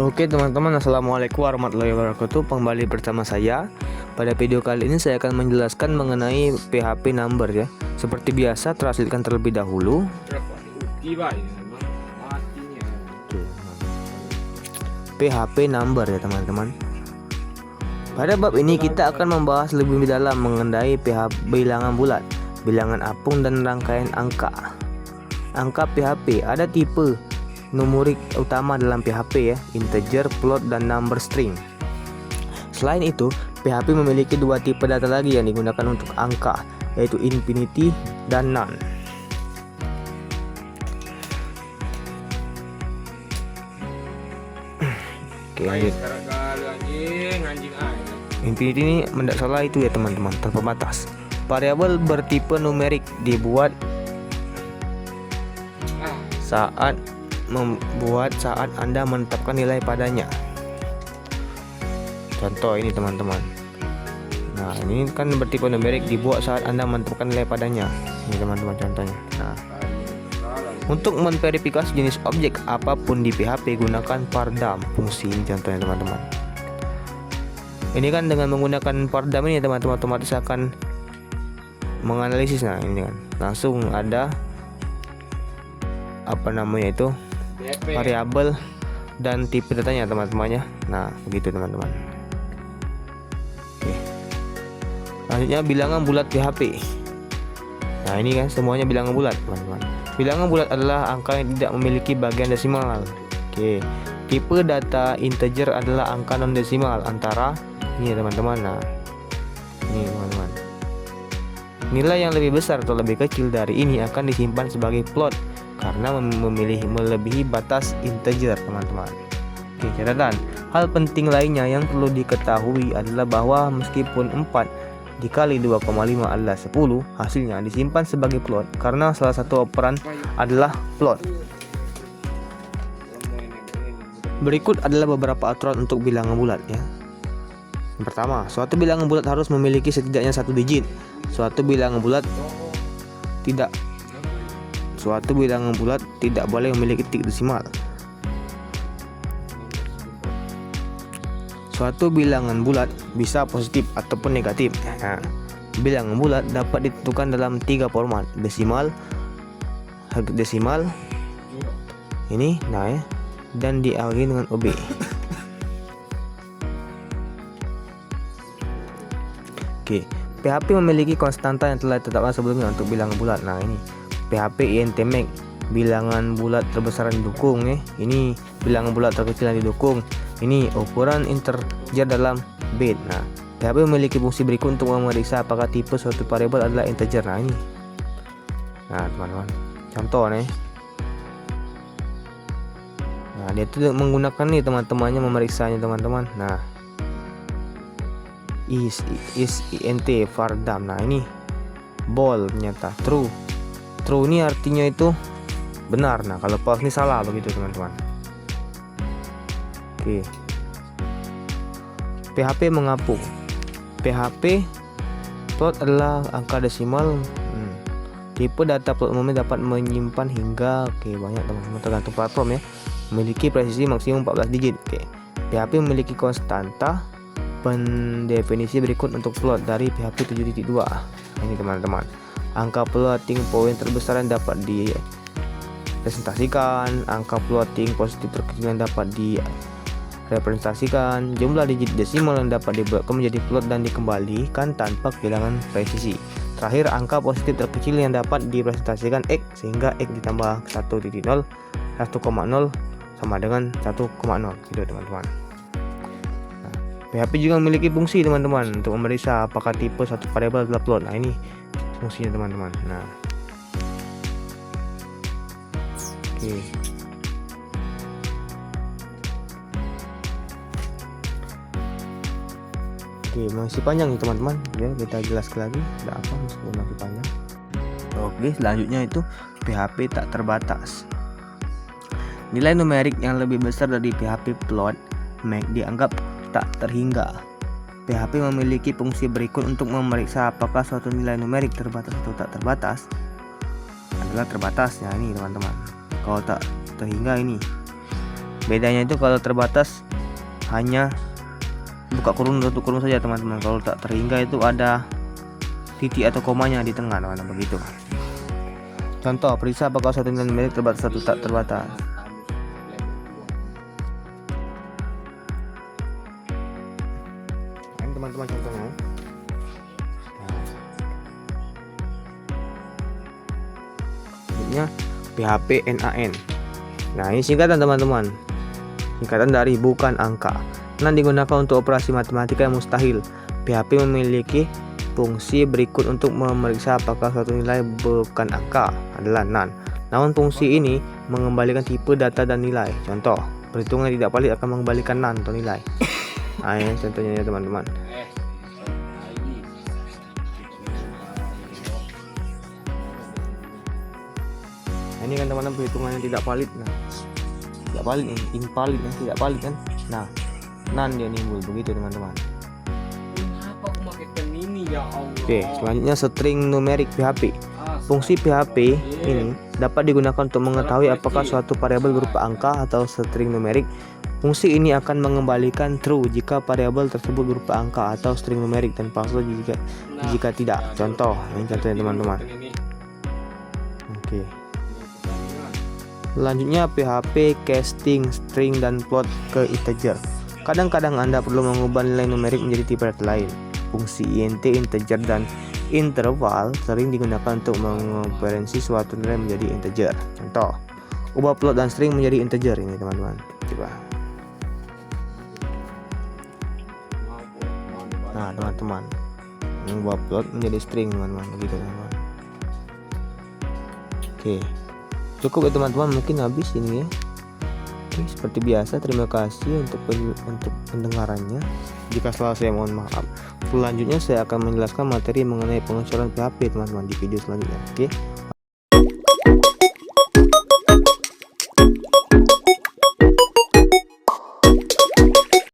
Oke teman-teman, assalamualaikum warahmatullahi wabarakatuh. Kembali bersama saya. Pada video kali ini saya akan menjelaskan mengenai PHP number ya. Seperti biasa, translatekan terlebih dahulu. PHP number ya teman-teman. Pada bab ini kita akan membahas lebih dalam mengenai bilangan bulat, bilangan apung dan rangkaian angka. Angka PHP ada tipe numerik utama dalam PHP ya, integer, float, dan number string. Selain itu, PHP memiliki dua tipe data lagi yang digunakan untuk angka, yaitu infinity dan none. Oke, lanjut. Infinity ini mendak salah itu ya teman-teman, tanpa batas. Variabel bertipe numerik dibuat saat Anda menetapkan nilai padanya. Contoh ini teman-teman. Nah, ini kan bertipe numerik dibuat saat Anda menetapkan nilai padanya. Ini teman-teman contohnya. Nah, untuk memverifikasi jenis objek apapun di PHP gunakan pardam fungsi ini contohnya teman-teman. Ini kan dengan menggunakan pardam ini teman-teman otomatis akan menganalisis. Nah, ini kan langsung ada variabel dan tipe datanya teman-temannya. Nah, begitu teman-teman. Oke. Selanjutnya bilangan bulat PHP. Nah, ini kan semuanya bilangan bulat teman-teman. Bilangan bulat adalah angka yang tidak memiliki bagian desimal. Oke. Tipe data integer adalah angka non desimal antara ini teman-teman. Nah, ini teman-teman. Nilai yang lebih besar atau lebih kecil dari ini akan disimpan sebagai float karena melebihi batas integer teman-teman. Oke, catatan. Hal penting lainnya yang perlu diketahui adalah bahwa meskipun 4 dikali 2,5 adalah 10, hasilnya disimpan sebagai float karena salah satu operan adalah float. Berikut adalah beberapa aturan untuk bilangan bulat ya. Yang pertama, suatu bilangan bulat harus memiliki setidaknya satu digit. Suatu bilangan bulat tidak boleh memiliki titik desimal. Suatu bilangan bulat bisa positif ataupun negatif. Nah, bilangan bulat dapat ditentukan dalam 3 format: desimal, ini, nah ya, dan diakhiri dengan OB. Oke, PHP memiliki konstanta yang telah ditetapkan sebelumnya untuk bilangan bulat. Nah, ini PHP INT-max, bilangan bulat terbesar yang didukung ya. Ini bilangan bulat terkecil yang didukung. Ini ukuran integer dalam bit. Nah, PHP memiliki fungsi berikut untuk memeriksa apakah tipe suatu variabel adalah integer. Nah, ini. Nah, teman-teman. Contoh nih. Nah, dia tuh menggunakan nih teman-temannya memeriksanya teman-teman. Nah, is int vardam. Nah, ini bool ternyata true ini artinya itu benar. Nah, kalau false ini salah begitu teman-teman. Oke. PHP mengapung. PHP float adalah angka desimal. Tipe data float umumnya dapat menyimpan hingga banyak teman-teman tergantung platform ya. Memiliki presisi maksimum 14 digit. PHP memiliki konstanta pendefinisi berikut untuk float dari PHP 7.2. Ini teman-teman. Angka floating point terbesar yang dapat direpresentasikan, angka floating positif terkecil yang dapat direpresentasikan, jumlah digit desimal yang dapat dibuatkan menjadi float dan dikembalikan tanpa kehilangan presisi. Terakhir, angka positif terkecil yang dapat direpresentasikan X sehingga X ditambah 1.0 sama dengan 1,0 gitu teman-teman. Nah, PHP juga memiliki fungsi teman-teman untuk memeriksa apakah tipe satu variabel adalah float. Nah, ini fungsinya teman-teman. Nah, oke. Masih panjang nih teman-teman. Ya, kita jelaskan lagi. Ada apa meskipun masih panjang. Oke, selanjutnya itu PHP tak terbatas. Nilai numerik yang lebih besar dari PHP float max dianggap tak terhingga. PHP memiliki fungsi berikut untuk memeriksa apakah suatu nilai numerik terbatas atau tak terbatas. Adalah terbatasnya ini teman-teman. Kalau tak terhingga ini Bedanya itu kalau terbatas hanya buka kurung tutup kurung saja teman-teman. Kalau tak terhingga itu ada titik atau komanya di tengah teman-teman, begitu. Contoh, periksa apakah suatu nilai numerik terbatas atau tak terbatas. Ini teman-teman contohnya. Selanjutnya PHP NaN. Nah, ini singkatan teman-teman. Singkatan dari bukan angka. Nan digunakan untuk operasi matematika yang mustahil. PHP memiliki fungsi berikut untuk memeriksa apakah suatu nilai bukan angka adalah nan. Namun fungsi ini mengembalikan tipe data dan nilai. Contoh, perhitungan yang tidak valid akan mengembalikan nan atau nilai. Nah, ini contohnya ya teman-teman. Nah, ini kan teman-teman perhitungan yang tidak valid. Nah, tidak valid nih, invalid yang tidak valid kan. Nah, nan dia nimbul begitu teman-teman. Oke, selanjutnya string numerik PHP. Fungsi PHP ini dapat digunakan untuk mengetahui apakah suatu variabel berupa angka atau string numerik. Fungsi ini akan mengembalikan true jika variabel tersebut berupa angka atau string numerik dan false jika tidak. Contoh, ini contohnya teman-teman. Oke. Selanjutnya PHP casting string dan float ke integer. Kadang-kadang Anda perlu mengubah nilai numerik menjadi tipe data lain. Fungsi int, integer, dan interval sering digunakan untuk mengonversi suatu nilai menjadi integer. Contoh, ubah float dan string menjadi integer ini teman-teman. Coba. Nah teman-teman, ubah float menjadi string teman-teman, begitu teman-teman. Oke, cukup ya teman-teman, mungkin habis ini ya. Oke, seperti biasa terima kasih untuk pendengarannya. Jika salah saya mohon maaf. Selanjutnya saya akan menjelaskan materi mengenai pengecoran PHP teman-teman di video selanjutnya. Oke.